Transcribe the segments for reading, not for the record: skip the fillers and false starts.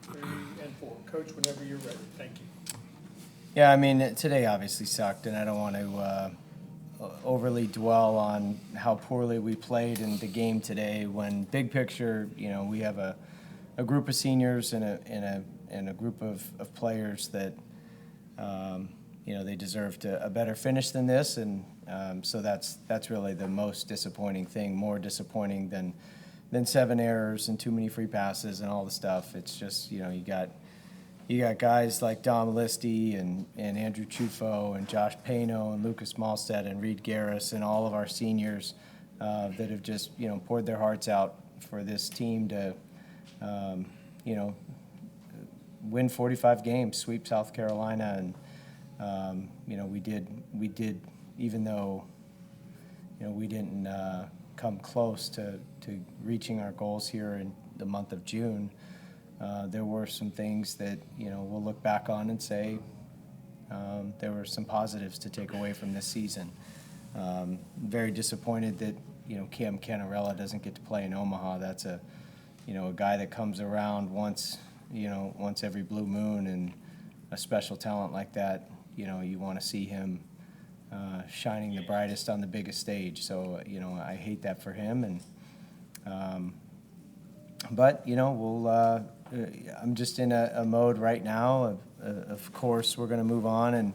3, and 4. Coach, whenever you're ready. Thank you. Yeah, I mean, today obviously sucked, and I don't want to overly dwell on how poorly we played in the game today. When big picture, we have a group of seniors and a group of players that they deserved a better finish than this, and so that's really the most disappointing thing. More disappointing than 7 errors and too many free passes and all the stuff. It's just you got guys like Dom Listi and Andrew Ciufo and Josh Pano and Lucas Malstead and Reed Garris and all of our seniors that have just poured their hearts out for this team to win 45 games, sweep South Carolina, and we did even though we didn't come close to reaching our goals here in the month of June. There were some things that we'll look back on and say there were some positives to take away from this season. Very disappointed that Cannarella doesn't get to play in Omaha. That's a guy that comes around once every blue moon, and a special talent like that. You want to see him shining the brightest on the biggest stage. So I hate that for him, and but we'll. I'm just in a mode right now. Of course, we're going to move on and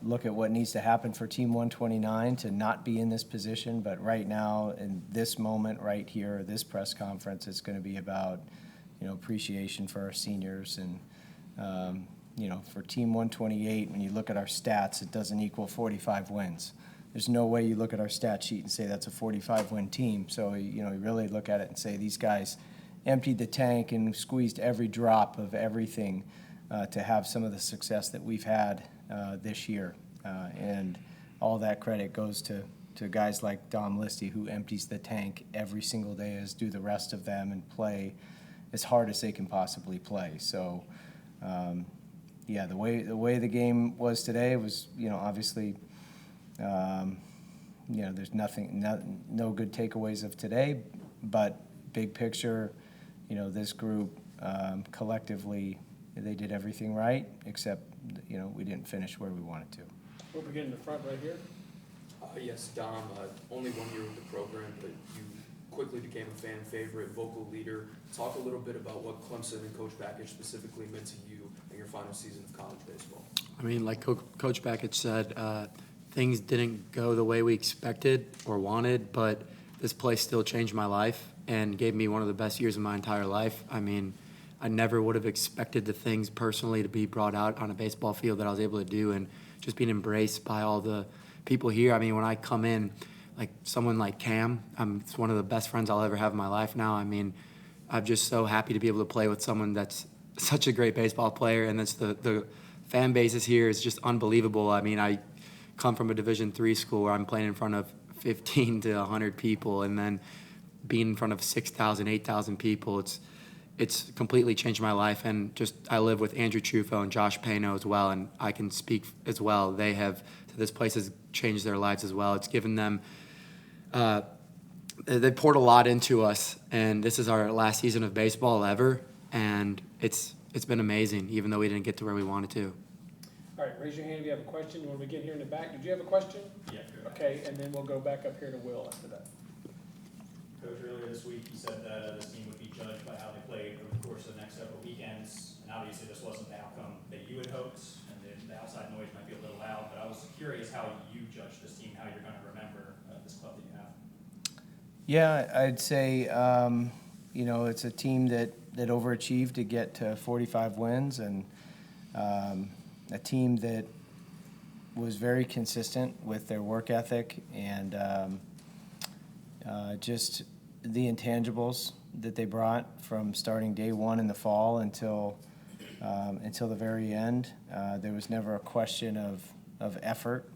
look at what needs to happen for Team 129 to not be in this position. But right now, in this moment, right here, this press conference, it's going to be about appreciation for our seniors and for Team 128. When you look at our stats, it doesn't equal 45 wins. There's no way you look at our stat sheet and say that's a 45-win team. So you really look at it and say these guys emptied the tank and squeezed every drop of everything to have some of the success that we've had this year. And all that credit goes to guys like Dom Listi, who empties the tank every single day, as do the rest of them, and play as hard as they can possibly play. So, the way the game was today was, obviously, there's no good takeaways of today, but big picture, this group collectively, they did everything right, except we didn't finish where we wanted to. We'll begin in the front right here. Yes, Dom, only 1 year with the program, but you quickly became a fan favorite, vocal leader. Talk a little bit about what Clemson and Coach Bakich specifically meant to you in your final season of college baseball. I mean, like Coach Bakich said, things didn't go the way we expected or wanted, but this place still changed my life and gave me one of the best years of my entire life. I mean, I never would have expected the things personally to be brought out on a baseball field that I was able to do, and just being embraced by all the people here. I mean, when I come in, like someone like Cam, it's one of the best friends I'll ever have in my life now. I mean, I'm just so happy to be able to play with someone that's such a great baseball player, and that's the fan bases here is just unbelievable. I mean, I come from a Division III school where I'm playing in front of 15 to 100 people, and then being in front of 6,000, 8,000 people, it's completely changed my life. And just I live with Andrew Ciufo and Josh Pano as well, and I can speak as well. This place has changed their lives as well. It's given them, they poured a lot into us, and this is our last season of baseball ever, and it's been amazing, even though we didn't get to where we wanted to. All right, raise your hand if you have a question. When we get here in the back, did you have a question? Yeah. Okay, and then we'll go back up here to Will after that. Coach, earlier this week you said that this team would be judged by how they played over the course of the next several weekends, and obviously this wasn't the outcome that you had hoped, and the outside noise might be a little loud, but I was curious how you judge this team, how you're going to remember this club that you have. Yeah, I'd say, it's a team that overachieved to get to 45 wins, and a team that was very consistent with their work ethic and just the intangibles that they brought from starting day one in the fall until the very end. There was never a question of effort.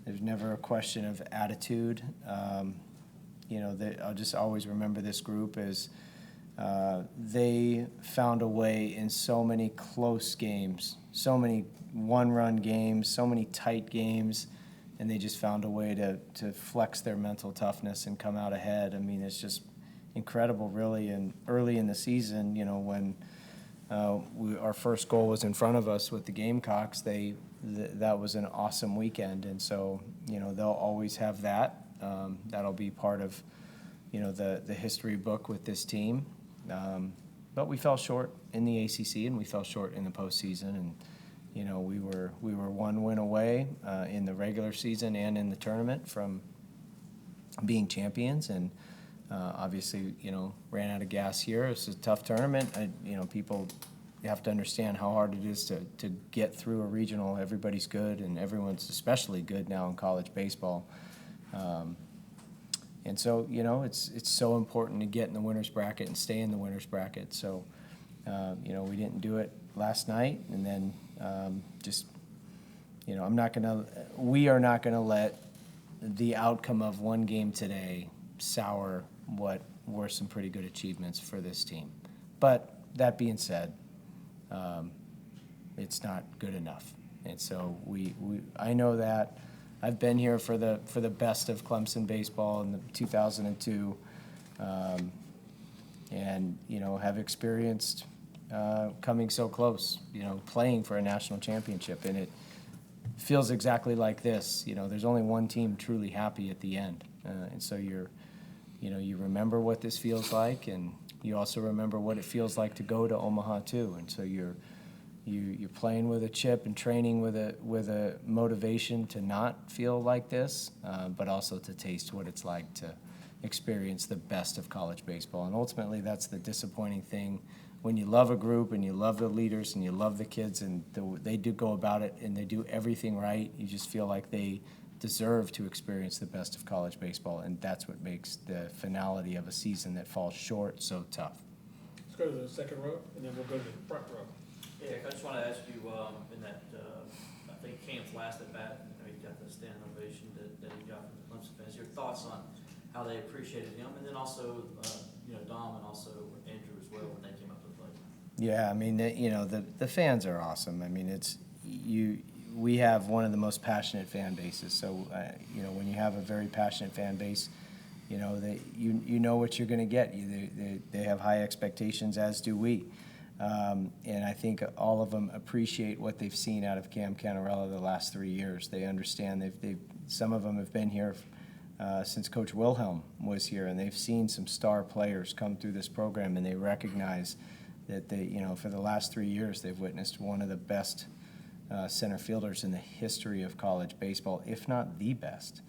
There's never a question of attitude. I'll just always remember this group as they found a way in so many close games, so many one-run games, so many tight games, and they just found a way to flex their mental toughness and come out ahead. I mean, it's just incredible, really. And early in the season, when our first goal was in front of us with the Gamecocks. That was an awesome weekend, and so they'll always have that. That'll be part of the history book with this team. But we fell short in the ACC, and we fell short in the postseason, and we were one win away in the regular season and in the tournament from being champions, and obviously ran out of gas here. It's a tough tournament. People, you have to understand how hard it is to get through a regional. Everybody's good, and everyone's especially good now in college baseball. And so, it's so important to get in the winner's bracket and stay in the winner's bracket. So, we didn't do it last night, and then we are not gonna let the outcome of one game today sour what were some pretty good achievements for this team. But that being said, it's not good enough, and so I know that. I've been here for the best of Clemson baseball in the 2002, and have experienced coming so close, playing for a national championship, and it feels exactly like this. There's only one team truly happy at the end, and so you remember what this feels like, and you also remember what it feels like to go to Omaha too, and so you're playing with a chip and training with a motivation to not feel like this, but also to taste what it's like to experience the best of college baseball. And ultimately, that's the disappointing thing. When you love a group and you love the leaders and you love the kids and they do go about it and they do everything right, you just feel like they deserve to experience the best of college baseball, and that's what makes the finality of a season that falls short so tough. Let's go to the second row, and then we'll go to the front row. Yeah, I just want to ask you, in that, I think Cam's last at bat, he got the standing ovation that he got from the Clemson fans. Your thoughts on how they appreciated him, and then also, Dom and also Andrew as well when they came up to the plate. Yeah, I mean, the fans are awesome. I mean, we have one of the most passionate fan bases. So, when you have a very passionate fan base, you know what you're going to get. They have high expectations, as do we. And I think all of them appreciate what they've seen out of Cannarella the last 3 years. They understand. Some of them have been here since Coach Wilhelm was here, and they've seen some star players come through this program, and they recognize that for the last 3 years, they've witnessed one of the best center fielders in the history of college baseball, if not the best.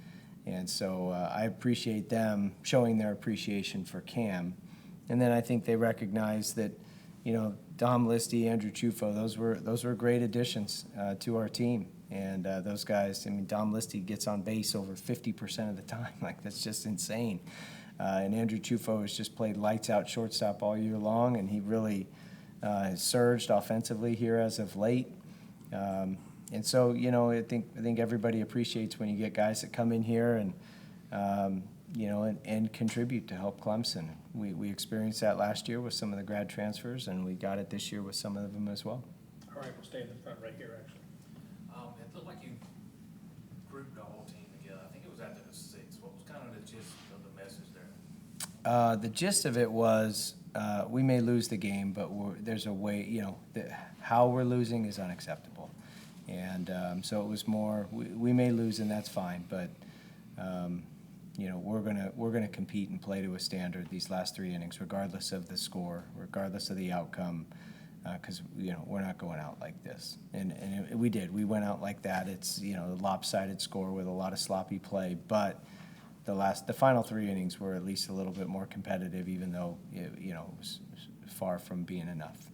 And so I appreciate them showing their appreciation for Cam. And then I think they recognize that Dom Listi, Andrew Ciufo, those were great additions to our team. And those guys, Dom Listi gets on base over 50% of the time. Like, that's just insane. And Andrew Ciufo has just played lights out shortstop all year long, and he really has surged offensively here as of late. And so, I think everybody appreciates when you get guys that come in here and and contribute to help Clemson. We experienced that last year with some of the grad transfers, and we got it this year with some of them as well. All right, we'll stay in the front right here, actually. It looked like you grouped the whole team together. I think it was after the sixth. What was kind of the gist of the message there? The gist of it was we may lose the game, but there's a way, how we're losing is unacceptable. And so it was more, we may lose and that's fine, but we're gonna compete and play to a standard these last 3 innings, regardless of the score, regardless of the outcome, because we're not going out like this. And we did. We went out like that. It's a lopsided score with a lot of sloppy play, but the final 3 innings were at least a little bit more competitive, even though it was far from being enough.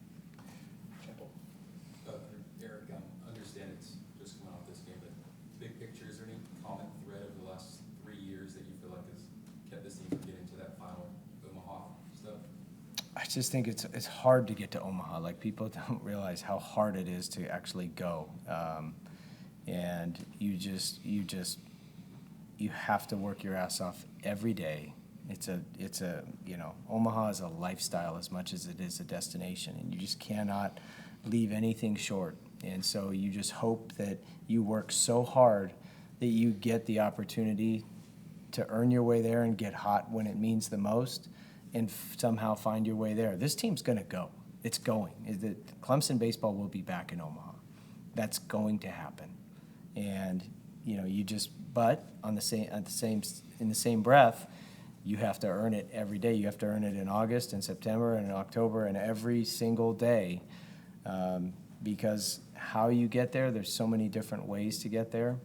Erik, I understand it's just coming off this game, but big picture, is there any common thread of the last 3 years that you feel like has kept this team from getting to that final Omaha stuff? I just think it's hard to get to Omaha. Like, people don't realize how hard it is to actually go, and you have to work your ass off every day. Omaha is a lifestyle as much as it is a destination, and you just cannot leave anything short. And so you just hope that you work so hard that you get the opportunity to earn your way there and get hot when it means the most, and somehow find your way there. This team's going to go. it's going. Clemson baseball will be back in Omaha. That's going to happen. And, you know, but in the same breath, you have to earn it every day. You have to earn it in August and September and in October and every single day, because how you get there, there's so many different ways to get there.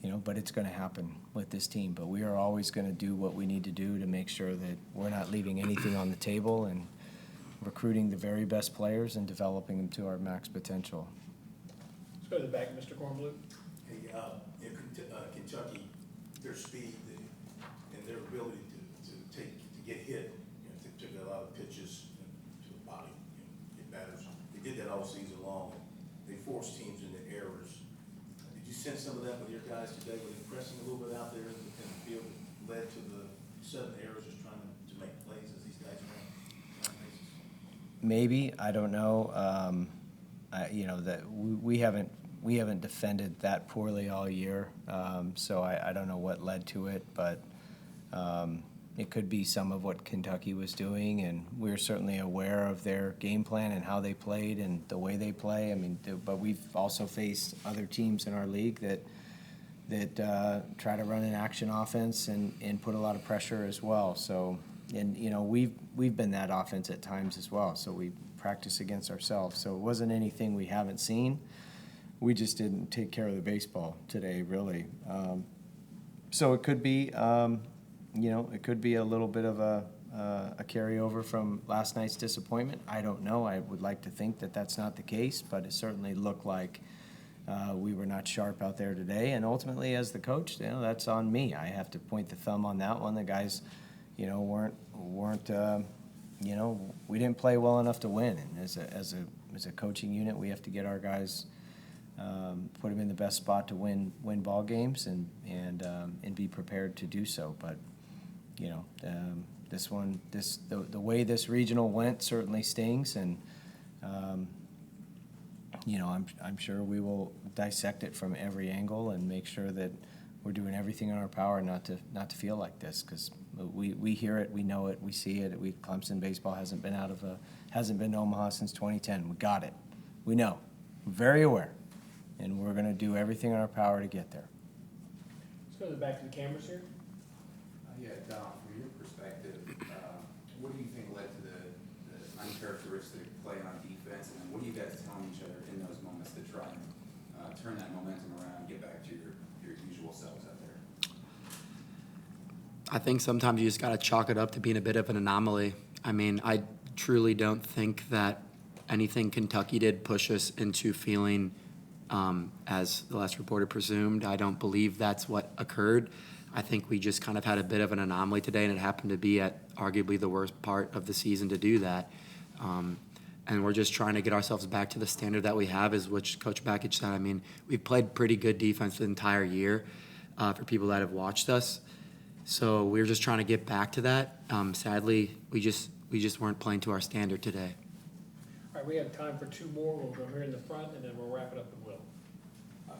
You know, but it's going to happen with this team. But we are always going to do what we need to do to make sure that we're not leaving anything on the table and recruiting the very best players and developing them to our max potential. Let's go to the back, Mr. Kornblue. Hey, in Kentucky, their speed and their ability to get hit, you know, took a lot of pitches to the body, you know, get batters. They did that all season long. They forced teams into errors. Did you sense some of that with your guys today? Were they pressing a little bit out there in the field that led to the 7 errors, just trying to make plays as these guys ran? Maybe, I don't know. You know, that we haven't defended that poorly all year, so I don't know what led to it, but it could be some of what Kentucky was doing, and we're certainly aware of their game plan and how they played and the way they play. I mean, but we've also faced other teams in our league that try to run an action offense and put a lot of pressure as well. So, and you know, we've been that offense at times as well. So we practice against ourselves. So it wasn't anything we haven't seen. We just didn't take care of the baseball today, really. So it could be, you know, it could be a little bit of a carryover from last night's disappointment. I don't know. I would like to think that that's not the case, but it certainly looked like we were not sharp out there today. And ultimately, as the coach, you know, that's on me. I have to point the thumb on that one. The guys, you know, weren't you know, we didn't play well enough to win. And as a coaching unit, we have to get our guys, put them in the best spot to win ball games and be prepared to do so. But you know, the way this regional went certainly stings, and you know, I'm sure we will dissect it from every angle and make sure that we're doing everything in our power not to feel like this, because we hear it, we know it, we see it. Clemson baseball hasn't been to Omaha since 2010. We got it. We know. We're very aware, and we're going to do everything in our power to get there. Let's go to the back to the cameras here. Yeah, Dom, from your perspective, what do you think led to the uncharacteristic play on defense, and then what are you guys telling each other in those moments to try and turn that momentum around and get back to your usual selves out there? I think sometimes you just got to chalk it up to being a bit of an anomaly. I mean, I truly don't think that anything Kentucky did push us into feeling, as the last reporter presumed. I don't believe that's what occurred. I think we just kind of had a bit of an anomaly today, and it happened to be at arguably the worst part of the season to do that. And we're just trying to get ourselves back to the standard that we have, is which Coach Bakich said. I mean, we've played pretty good defense the entire year for people that have watched us. So we're just trying to get back to that. Sadly, we just weren't playing to our standard today. All right, we have time for 2 more. We'll go here in the front, and then we'll wrap it up at Will.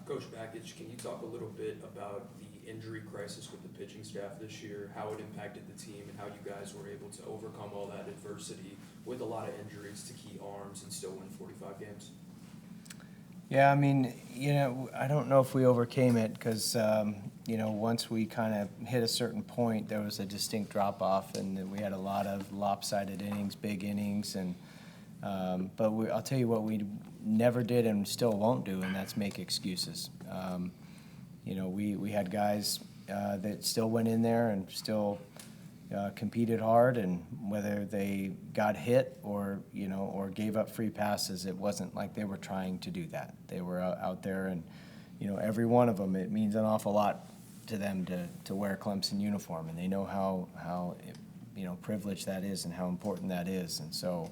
Coach Bakich, can you talk a little bit about the injury crisis with the pitching staff this year, how it impacted the team, and how you guys were able to overcome all that adversity with a lot of injuries to key arms and still win 45 games? Yeah, I mean, you know, I don't know if we overcame it because, you know, once we kind of hit a certain point, there was a distinct drop-off, and then we had a lot of lopsided innings, big innings, and but I'll tell you what we never did and still won't do, and that's make excuses. You know, we had guys that still went in there and still competed hard, and whether they got hit or, you know, or gave up free passes, it wasn't like they were trying to do that. They were out there, and, you know, every one of them, it means an awful lot to them to wear a Clemson uniform, and they know how you know, privileged that is and how important that is. And so,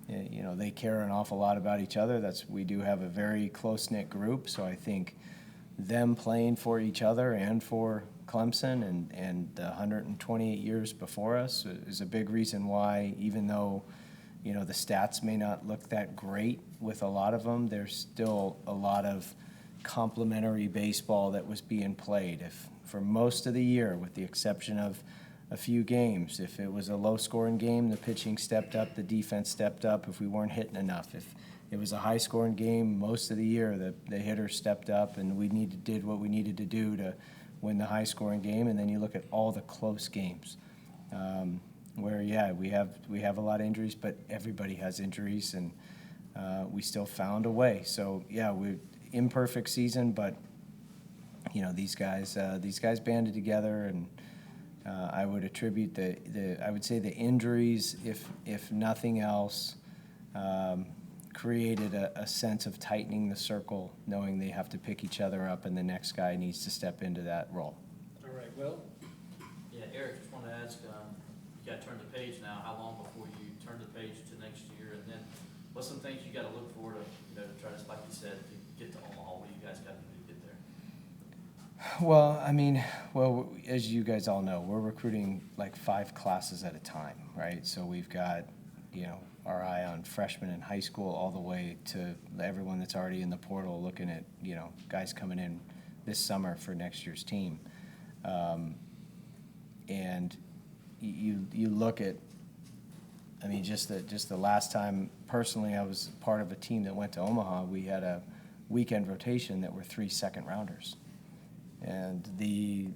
you know, they care an awful lot about each other. We do have a very close-knit group, so I think them playing for each other and for Clemson and the 128 years before us is a big reason why, even though, you know, the stats may not look that great with a lot of them, there's still a lot of complementary baseball that was being played. If for most of the year, with the exception of a few games. If it was a low-scoring game, the pitching stepped up, the defense stepped up if we weren't hitting enough. If it was a high-scoring game most of the year, the hitters stepped up, and we did what we needed to do to win the high-scoring game. And then you look at all the close games, where we have a lot of injuries, but everybody has injuries, and we still found a way. So we imperfect season, but these guys banded together, and I would attribute I would say the injuries, if nothing else, created a sense of tightening the circle, knowing they have to pick each other up, and the next guy needs to step into that role. All right, Will? Yeah, Erik, just want to ask, you got to turn the page now. How long before you turn the page to next year? And then what's some things you got to look for to, to try to, like you said, to get to Omaha? What do you guys got to do to get there? Well, as you guys all know, we're recruiting like 5 classes at a time, right? So we've got, our eye on freshmen in high school all the way to everyone that's already in the portal looking at, guys coming in this summer for next year's team. And you look at, just the last time, personally, I was part of a team that went to Omaha. We had a weekend rotation that were 3 second-rounders. And the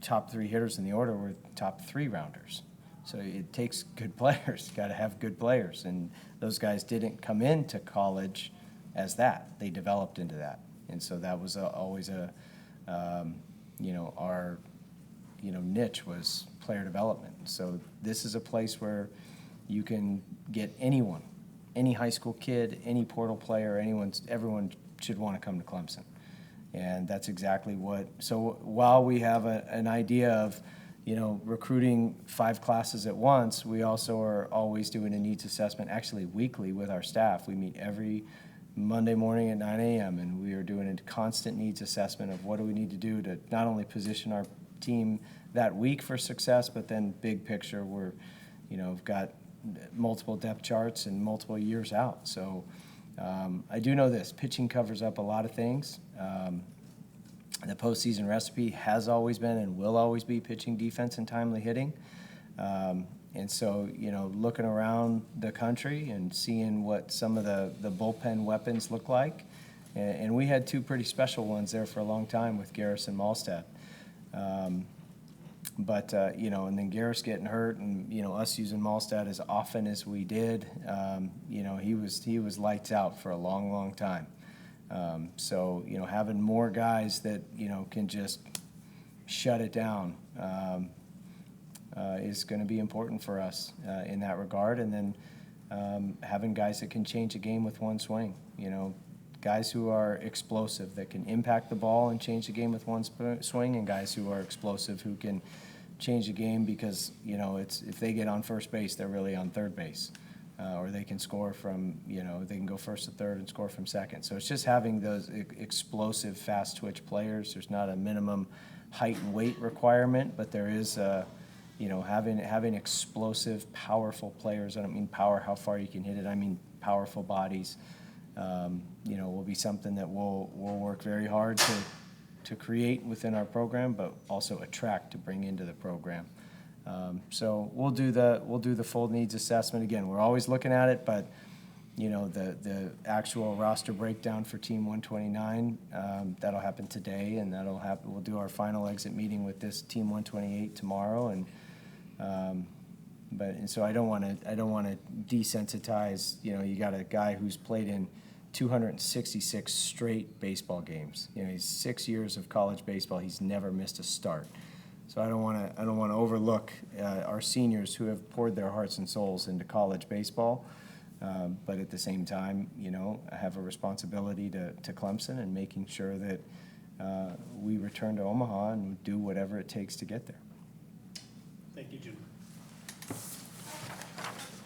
top 3 hitters in the order were top 3-rounders. So it takes good players. Got to have good players. And those guys didn't come into college as that. They developed into that. And so that was always our niche was player development. So this is a place where you can get anyone, any high school kid, any portal player, everyone should want to come to Clemson. And that's exactly so while we have an idea of, recruiting 5 classes at once, we also are always doing a needs assessment, actually weekly, with our staff. We meet every Monday morning at 9 a.m., and we are doing a constant needs assessment of what do we need to do to not only position our team that week for success, but then big picture, we've got multiple depth charts and multiple years out. So I do know this, pitching covers up a lot of things. The postseason recipe has always been and will always be pitching, defense, and timely hitting. And so, looking around the country and seeing what some of the bullpen weapons look like, and we had 2 pretty special ones there for a long time with Garris and Malstad. And then Garris getting hurt, and us using Malstad as often as we did, he was lights out for a long, long time. So having more guys that can just shut it down is going to be important for us in that regard. And then having guys that can change a game with one swing. Guys who are explosive that can impact the ball and change the game with one swing, and guys who are explosive who can change the game because it's if they get on first base, they're really on third base. Or they can score from, they can go first to third and score from second. So it's just having those explosive, fast twitch players. There's not a minimum height and weight requirement, but there is, having explosive, powerful players. I don't mean power, how far you can hit it. I mean powerful bodies. Will be something that we'll work very hard to create within our program, but also attract to bring into the program. So we'll do the full needs assessment again. We're always looking at it, but the actual roster breakdown for Team 129 that'll happen today, and we'll do our final exit meeting with this Team 128 tomorrow, and so I don't want to desensitize. You got a guy who's played in 266 straight baseball games. He's 6 years of college baseball. He's never missed a start. So I don't want to overlook our seniors who have poured their hearts and souls into college baseball, but at the same time, I have a responsibility to Clemson and making sure that we return to Omaha and do whatever it takes to get there. Thank you, Jim.